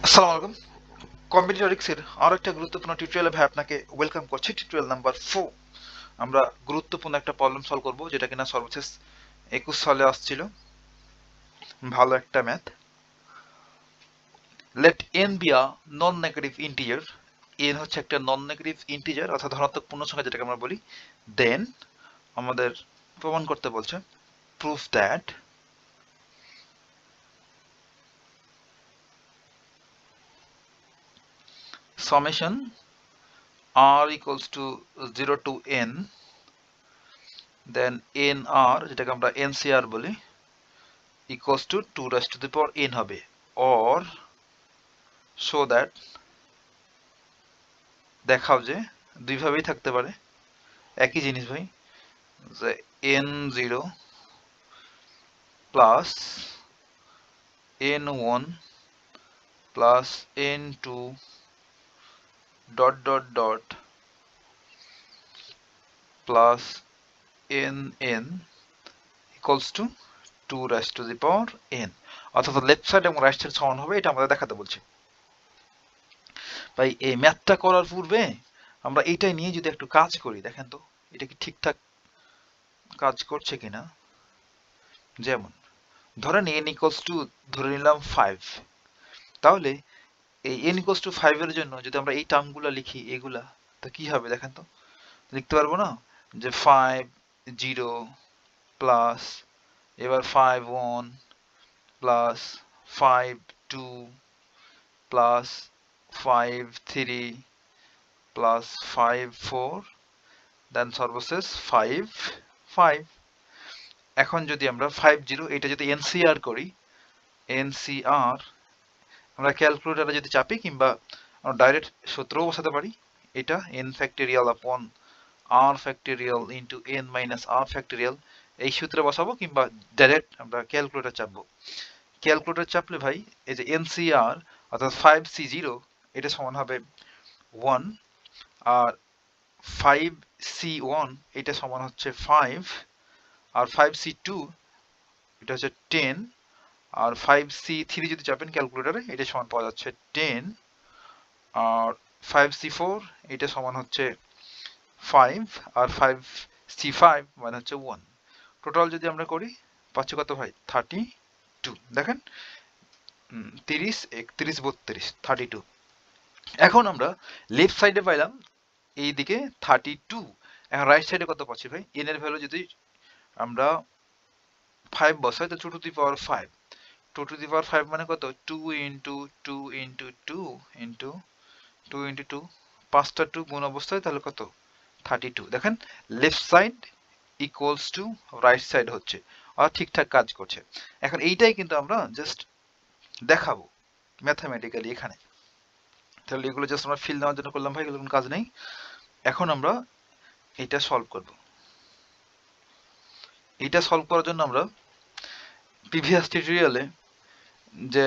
আসসালামু আলাইকুম। কম্বিনেটরিক্সের আরো একটা গুরুত্বপূর্ণ টিউটোরিয়ালে ভাই আপনাকে ওয়েলকাম করছি। Tutorial number 4। আমরা গুরুত্বপূর্ণ একটা প্রবলেম সলভ করব, যেটা কিনা সর্বশেষ 21 সালে আসছিল। ভালো একটা math. Let n be a non negative integer. n হচ্ছে একটা নন নেগেটিভ ইন্টিজার, অর্থাৎ ধনাত্মক পূর্ণ সংখ্যা, যেটাকে আমরা বলি। দেন আমাদের প্রমাণ করতে বলছে, proof that summation r equals to 0 to n, then nr, যেটাকে আমরা ncr বলি, equals to 2 raised to the power n হবে, or so that, দেখাও যে দুইভাবেই থাকতে পারে, একই জিনিস ভাই, যে n0 plus n1 plus n2 dot dot dot plus nn equals to 2 raised to the power n, অর্থাৎ লেফট সাইড এবং রাইট সাইড সমান হবে, এটা আমাদের দেখাতে বলছে। ভাই এই ম্যাথটা করার পূর্বে আমরা এইটাই নিয়ে যদি একটু কাজ করি, দেখেন তো এটা কি ঠিকঠাক কাজ করছে কিনা। যেমন ধরেন n equals to ধরে নিলাম 5, তাহলে এই n equals to 5 এর জন্য যদি আমরা এই টার্মগুলো লিখি, এগুলা তো কি হবে দেখেন তো। লিখতে পারবো না যে 5 0 প্লাস, এবার 5 1 প্লাস 5 2 প্লাস 5 3 প্লাস 5 4 দেন সর্বশেষ 5 5। এখন যদি আমরা 5 0 এটা যদি এনসিআর করি, এনসিআর আমরা ক্যালকুলেটরে যদি চাপি, কিংবা আমরা ডাইরেক্ট সূত্রও বসাতে পারি, এটা n ফ্যাক্টোরিয়াল আপন r factorial into n minus r factorial, এই সূত্রে বসাবো, কিংবা ডাইরেক্ট আমরা ক্যালকুলেটর চাপবো। ক্যালকুলেটর চাপলে ভাই এই যে এনসিআর অর্থাৎ 5c0 এটা সমান হবে 1, আর 5c1 এটা সমান হচ্ছে 5, আর 5c2 এটা হচ্ছে 10, আর 5c3 যদি চাপেন ক্যালকুলেটরে, এটা সমান পাওয়া যাচ্ছে 10, আর 5c4 এটা সমান হচ্ছে 5, আর 5c5 মানে হচ্ছে 1। টোটাল যদি আমরা করি, পাচ্ছি কত ভাই? 32। দেখেন 30 31 32 32। এখন আমরা লেফট সাইডে পাইলাম এই দিকে 32, এখন রাইট সাইডে কত পাচ্ছি ভাই? n এর ভ্যালু যদি আমরা 5 বসাই, তো 2 two the power 5, 2 two the পাওয়ার 5 মানে কত? 2 ইন্টু 2 ইন্টু 2 ইন্টু 2 ইন্টু 2, 5টা 2 গুণ অবস্থায়, তাহলে কত? 32। দেখেন left side equals to right side হচ্ছে, আর ঠিকঠাক কাজ করছে। এখন এইটাই কিন্তু আমরা জাস্ট দেখাবো ম্যাথামেটিক্যালি এখানে। তাহলে এগুলো জাস্ট আমরা ফিল নেওয়ার জন্য করলাম ভাই, এগুলো কোনো কাজ নেই। এখন আমরা এটা সলভ করব। এটা সলভ করার জন্য আমরা প্রিভিয়াস টিউটোরিয়ালে যে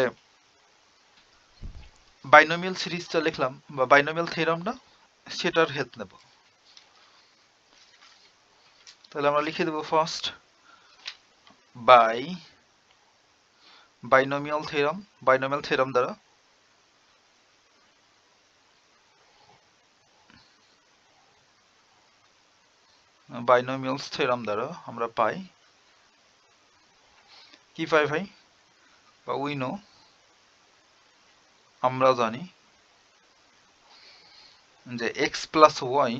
বাইনোমিয়াল সিরিজটা লিখলাম, বা বাইনোমিয়াল থিওরামটা, সেটার হেল্প নেব। তাহলে আমরা লিখে দেব ফার্স্ট বাইনোমিয়াল থিওরাম দ্বারা আমরা পাই কি? পাই ভাই, বা উই নো, আমরা জানি যে x plus y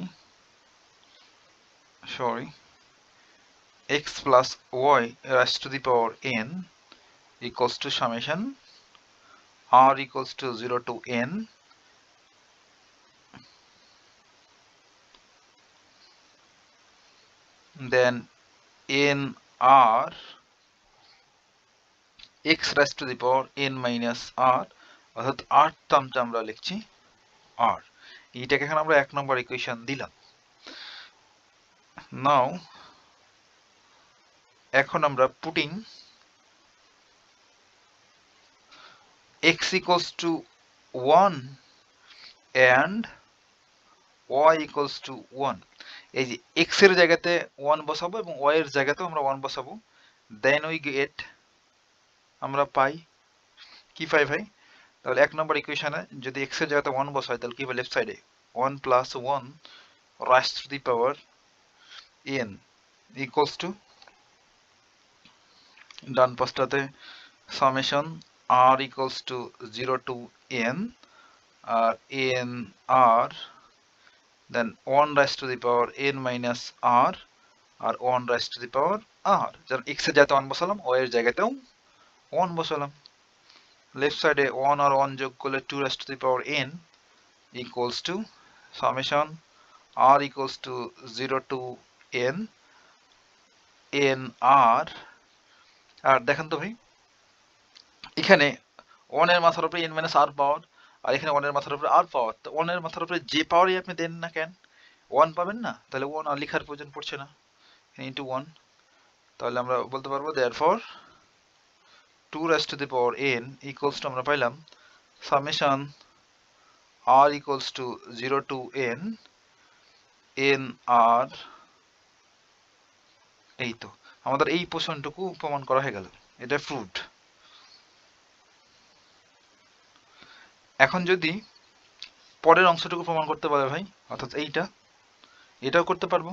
raised to the power n equals to summation r equals to 0 to n then n r x raised to the power n minus r, অর্থাৎ r টার্মটা আমরা লিখছি r। এইটাকে এখন আমরা 1 নম্বর equation দিলাম। নাও এখন আমরা putting x equals to 1 and y equals to 1, এই যে x এর জায়গাতে 1 বসাবো এবং y এর জায়গাতেও আমরা 1 বসাবো, দেন উই গেট, আমরা পাই কি? পাই ভাই, তাহলে 1 নম্বর ইকুয়েশনে যদি x এর জায়গাতে 1 বসাই তাহলে কি হবে লেফট সাইডে 1 + 1 raise to the power n equals to ডান পাশটাতে summation r equals to 0 to n আর n r then 1 raise to the power n minus r আর 1 raise to the power r যেমন x এর জায়গাতে 1 বসালাম y এর জায়গাতেও 1 বসালাম লেফট সাইডে 1 আর 1 যোগ করলে 2 rise to the power n equals to summation r equals to 0 to n n r আর দেখেন তো ভাই এখানে 1 এর মাথার উপরে n মাইনাস r পাওয়ার আর এখানে 1 এর মাথার উপরে r পাওয়ার তো 1 এর মাথার উপরে যে পাওয়ারই আপনি দেন না কেন 1 পাবেন না তাহলে 1 আর লেখার প্রয়োজন পড়ছে না ইনটু 1 তাহলে আমরা বলতে পারবো therefore 2 raised to the power n equals to আমরা পাইলাম summation r equals to 0 to n n r এই তো আমাদের এই পোর্শনটুকু প্রমাণ করা হয়ে গেল এটা প্রুভড এখন যদি পরের অংশটুকু প্রমাণ করতে পারে ভাই অর্থাৎ এটাও করতে পারবো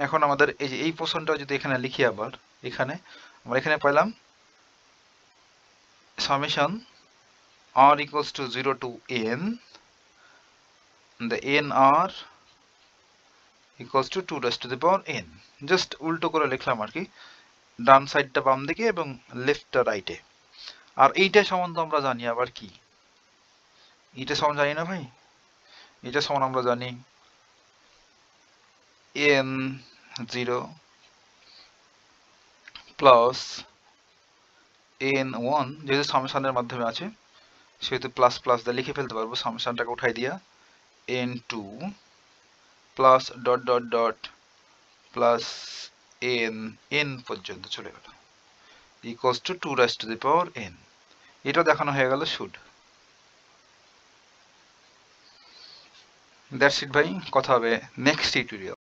এখন আমাদের এই যে এই পোর্শনটা যদি এখানে লিখি আবার এখানে আমরা এখানে পাইলাম summation r equals to 0 to n the nr equals to 2 raised to the power n just উল্টো করে লিখলাম আর কি ডান সাইডটা বাম দিকে এবং লেফটটা রাইটে আর এইটা সম্বন্ধে আমরা জানি আবার কি এটা সমান জানি না ভাই এটা সমান আমরা জানি n0 প্লাস n1 যেহেতু সামেশনের মাধ্যমে আছে সেহেতু প্লাস প্লাস দিয়ে লিখে ফেলতে পারবো সামেশনটাকে উঠাই দিয়া n2 plus dot dot dot plus n পর্যন্ত চলে গেল equals to 2 raised to the power n এটা দেখানো হয়ে গেল শুড দ্যাটস ইট ভাই কথা হবে নেক্সট টিউটোরিয়াল